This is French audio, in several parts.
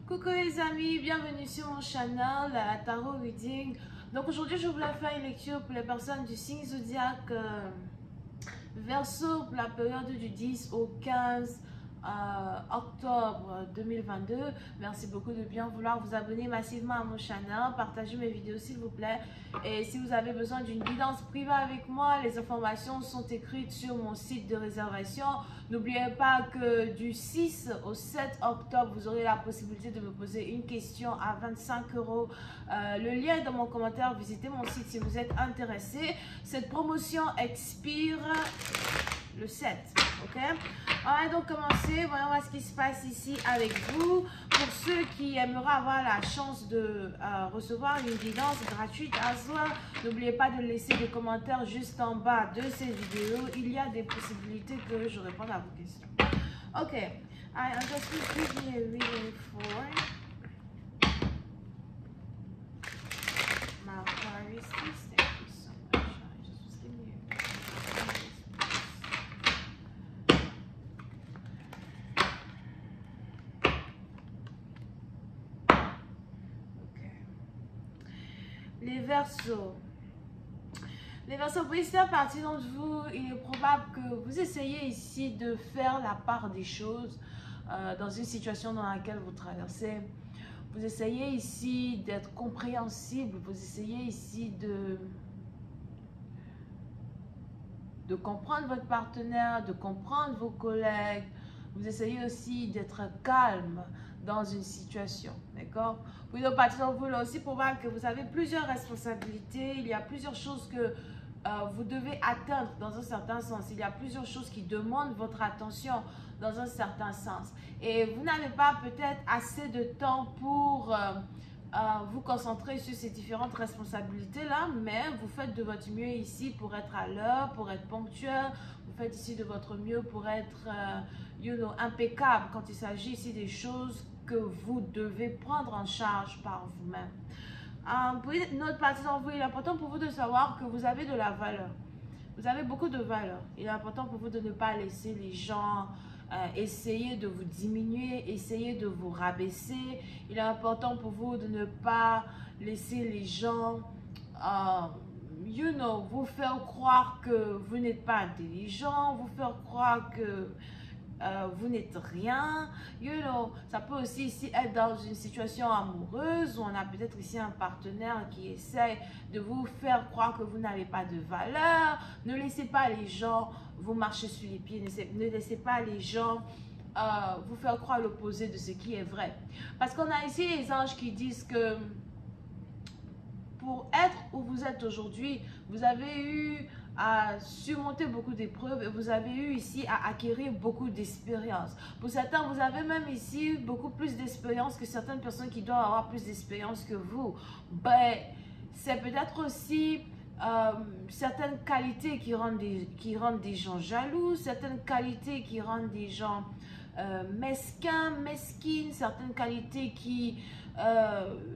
Coucou les amis, bienvenue sur mon channel Tarot Reading. Donc aujourd'hui je voulais faire une lecture pour les personnes du signe zodiaque Verseau pour la période du 10 au 15 octobre 2022. Merci beaucoup de bien vouloir vous abonner massivement à mon channel, partagez mes vidéos s'il vous plaît. Et si vous avez besoin d'une guidance privée avec moi, les informations sont écrites sur mon site de réservation. N'oubliez pas que du 6 au 7 octobre, vous aurez la possibilité de me poser une question à 25 €. Le lien est dans mon commentaire. Visitez mon site si vous êtes intéressé. Cette promotion expire le 7. Ok, on va donc commencer. Voyons voir ce qui se passe ici avec vous. Pour ceux qui aimeraient avoir la chance de recevoir une guidance gratuite à soi, n'oubliez pas de laisser des commentaires juste en bas de ces vidéos. Il y a des possibilités que je réponde à vos questions. Ok, I understood. Give me a reading for my Aquarius. Thank you so much. Just give me a les Verseaux. Les Verseaux, pour faire partie d'entre vous, il est probable que vous essayez ici de faire la part des choses dans une situation dans laquelle vous traversez. Vous essayez ici d'être compréhensible, vous essayez ici de comprendre votre partenaire, de comprendre vos collègues. Vous essayez aussi d'être calme dans une situation, d'accord? Pour une partie d'entre vous, là aussi, probable que vous avez plusieurs responsabilités. Il y a plusieurs choses que vous devez atteindre dans un certain sens. Il y a plusieurs choses qui demandent votre attention dans un certain sens. Et vous n'avez pas peut-être assez de temps pour vous concentrer sur ces différentes responsabilités-là, mais vous faites de votre mieux ici pour être à l'heure, pour être ponctuel. Vous faites ici de votre mieux pour être impeccable quand il s'agit ici des choses que vous devez prendre en charge par vous-même. Pour une autre partie d'entre vous, il est important pour vous de savoir que vous avez de la valeur. Vous avez beaucoup de valeur. Il est important pour vous de ne pas laisser les gens essayer de vous diminuer, essayer de vous rabaisser. Il est important pour vous de ne pas laisser les gens vous faire croire que vous n'êtes pas intelligent, vous faire croire que vous n'êtes rien. Ça peut aussi ici être dans une situation amoureuse où on a peut-être ici un partenaire qui essaie de vous faire croire que vous n'avez pas de valeur. Ne laissez pas les gens vous marcher sur les pieds. Ne laissez pas les gens vous faire croire l'opposé de ce qui est vrai. Parce qu'on a ici les anges qui disent que pour être où vous êtes aujourd'hui, vous avez eu à surmonter beaucoup d'épreuves et vous avez eu ici à acquérir beaucoup d'expérience. Pour certains, vous avez même ici beaucoup plus d'expérience que certaines personnes qui doivent avoir plus d'expérience que vous. Ben, c'est peut-être aussi certaines qualités qui rendent des gens jaloux, certaines qualités qui rendent des gens mesquins, mesquines, certaines qualités qui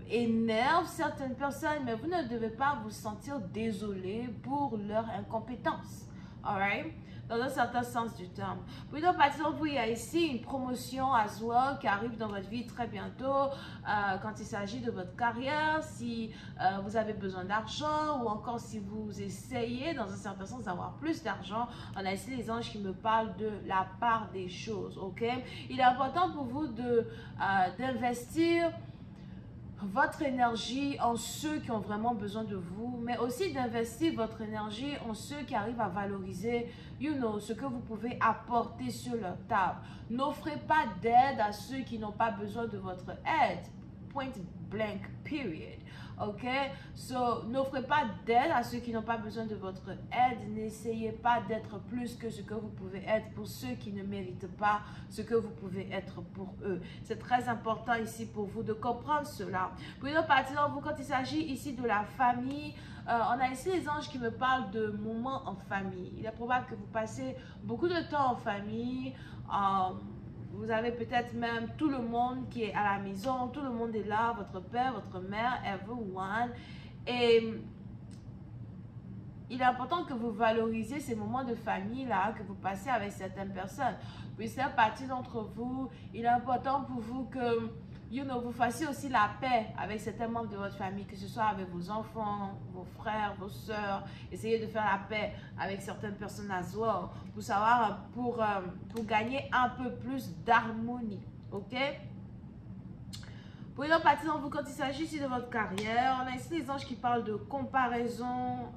énervent certaines personnes, mais vous ne devez pas vous sentir désolé pour leur incompétence. Alright? Dans un certain sens du terme. Pour une partie d'entre vous, il y a ici une promotion à soi qui arrive dans votre vie très bientôt quand il s'agit de votre carrière, si vous avez besoin d'argent ou encore si vous essayez dans un certain sens d'avoir plus d'argent. On a ici les anges qui me parlent de la part des choses, ok? Il est important pour vous d'investir votre énergie en ceux qui ont vraiment besoin de vous, mais aussi d'investir votre énergie en ceux qui arrivent à valoriser, ce que vous pouvez apporter sur leur table. N'offrez pas d'aide à ceux qui n'ont pas besoin de votre aide. Point blank, period. Ok? So, n'offrez pas d'aide à ceux qui n'ont pas besoin de votre aide. N'essayez pas d'être plus que ce que vous pouvez être pour ceux qui ne méritent pas ce que vous pouvez être pour eux. C'est très important ici pour vous de comprendre cela. Pour une autre partie d'entre vous, quand il s'agit ici de la famille, on a ici les anges qui me parlent de moments en famille. Il est probable que vous passez beaucoup de temps en famille. Vous avez peut-être même tout le monde qui est à la maison, tout le monde est là, votre père, votre mère, everyone. Et il est important que vous valorisiez ces moments de famille-là que vous passez avec certaines personnes. Puis c'est à partir d'entre vous, il est important pour vous que vous fassiez aussi la paix avec certains membres de votre famille, que ce soit avec vos enfants, vos frères, vos soeurs. Essayez de faire la paix avec certaines personnes as well, pour savoir, pour gagner un peu plus d'harmonie, ok? Pour une partie dans vous, quand il s'agit ici de votre carrière, on a ici les anges qui parlent de comparaison,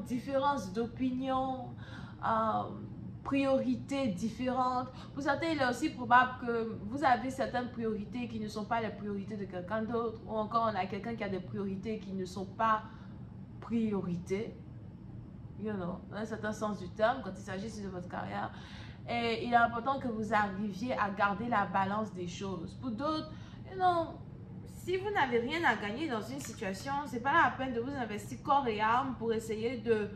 différence d'opinion, priorités différentes. Pour certains, il est aussi probable que vous avez certaines priorités qui ne sont pas les priorités de quelqu'un d'autre, ou encore on a quelqu'un qui a des priorités qui ne sont pas priorités, dans un certain sens du terme, quand il s'agit de votre carrière. Et il est important que vous arriviez à garder la balance des choses. Pour d'autres, si vous n'avez rien à gagner dans une situation, c'est pas la peine de vous investir corps et âme pour essayer de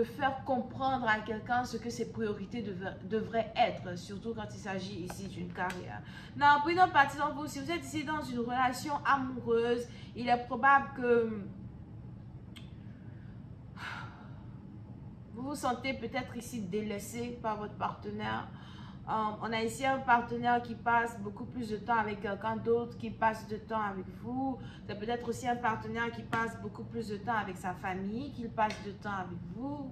faire comprendre à quelqu'un ce que ses priorités devraient être, surtout quand il s'agit ici d'une carrière. Non, pour une autre partie d'entre vous, si vous êtes ici dans une relation amoureuse, il est probable que vous vous sentez peut-être ici délaissé par votre partenaire. On a ici un partenaire qui passe beaucoup plus de temps avec quelqu'un d'autre, qui passe de temps avec vous. C'est peut-être aussi un partenaire qui passe beaucoup plus de temps avec sa famille, qu'il passe de temps avec vous.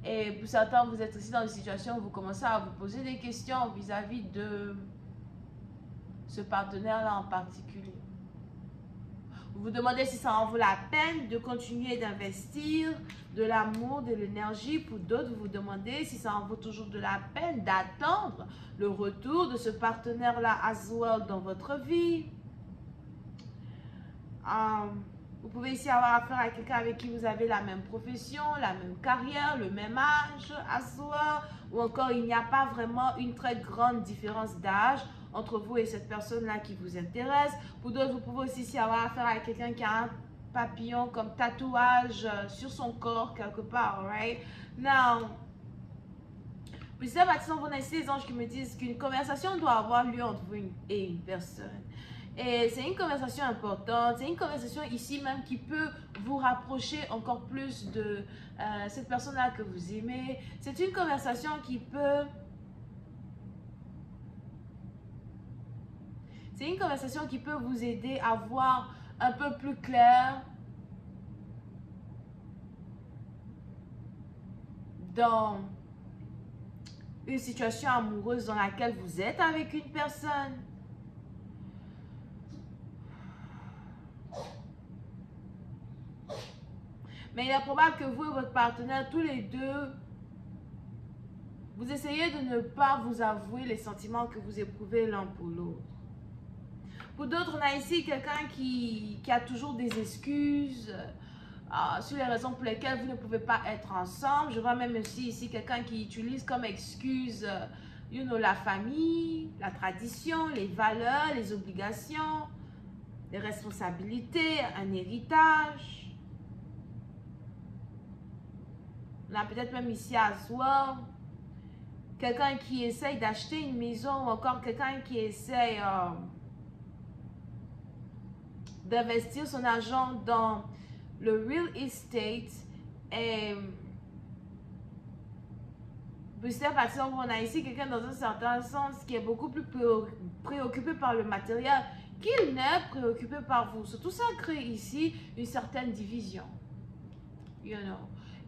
Et pour certains, vous êtes aussi dans une situation où vous commencez à vous poser des questions vis-à-vis de ce partenaire-là en particulier. Vous vous demandez si ça en vaut la peine de continuer d'investir de l'amour, de l'énergie. Pour d'autres, vous vous demandez si ça en vaut toujours de la peine d'attendre le retour de ce partenaire-là as well dans votre vie. Vous pouvez ici avoir affaire à quelqu'un avec qui vous avez la même profession, la même carrière, le même âge as well, ou encore il n'y a pas vraiment une très grande différence d'âge entre vous et cette personne-là qui vous intéresse. Pour d'autres, vous pouvez aussi ici avoir affaire à quelqu'un qui a un papillon comme tatouage sur son corps quelque part, right? Now, puis c'est maintenant, vous avez ici les anges qui me disent qu'une conversation doit avoir lieu entre vous et une personne. Et c'est une conversation importante, c'est une conversation ici même qui peut vous rapprocher encore plus de cette personne-là que vous aimez. C'est une conversation qui peut... C'est une conversation qui peut vous aider à voir un peu plus clair dans une situation amoureuse dans laquelle vous êtes avec une personne. Mais il est probable que vous et votre partenaire, tous les deux, vous essayez de ne pas vous avouer les sentiments que vous éprouvez l'un pour l'autre. Pour d'autres, on a ici quelqu'un qui a toujours des excuses sur les raisons pour lesquelles vous ne pouvez pas être ensemble. Je vois même aussi ici quelqu'un qui utilise comme excuse la famille, la tradition, les valeurs, les obligations, les responsabilités, un héritage. On a peut-être même ici à soi quelqu'un qui essaye d'acheter une maison ou encore quelqu'un qui essaye d'investir son argent dans le real estate. Et par exemple, on a ici quelqu'un dans un certain sens qui est beaucoup plus préoccupé par le matériel qu'il n'est préoccupé par vous. Tout ça crée ici une certaine division.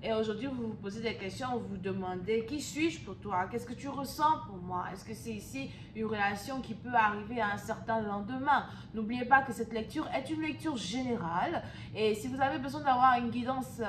Et aujourd'hui, vous vous posez des questions, vous vous demandez qui suis-je pour toi? Qu'est-ce que tu ressens pour moi? Est-ce que c'est ici une relation qui peut arriver à un certain lendemain? N'oubliez pas que cette lecture est une lecture générale. Et si vous avez besoin d'avoir une guidance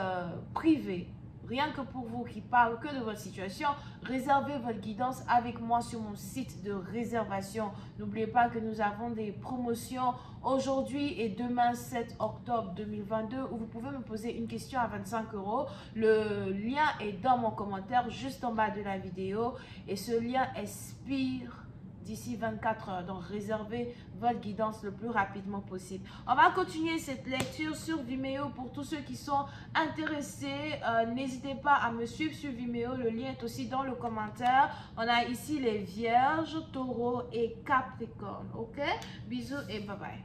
privée, rien que pour vous, qui parle que de votre situation, réservez votre guidance avec moi sur mon site de réservation. N'oubliez pas que nous avons des promotions aujourd'hui et demain 7 octobre 2022 où vous pouvez me poser une question à 25 €. Le lien est dans mon commentaire juste en bas de la vidéo et ce lien expire d'ici 24 heures. Donc, réservez votre guidance le plus rapidement possible. On va continuer cette lecture sur Vimeo pour tous ceux qui sont intéressés. N'hésitez pas à me suivre sur Vimeo. Le lien est aussi dans le commentaire. On a ici les Vierges, Taureaux et Capricornes. Ok? Bisous et bye bye.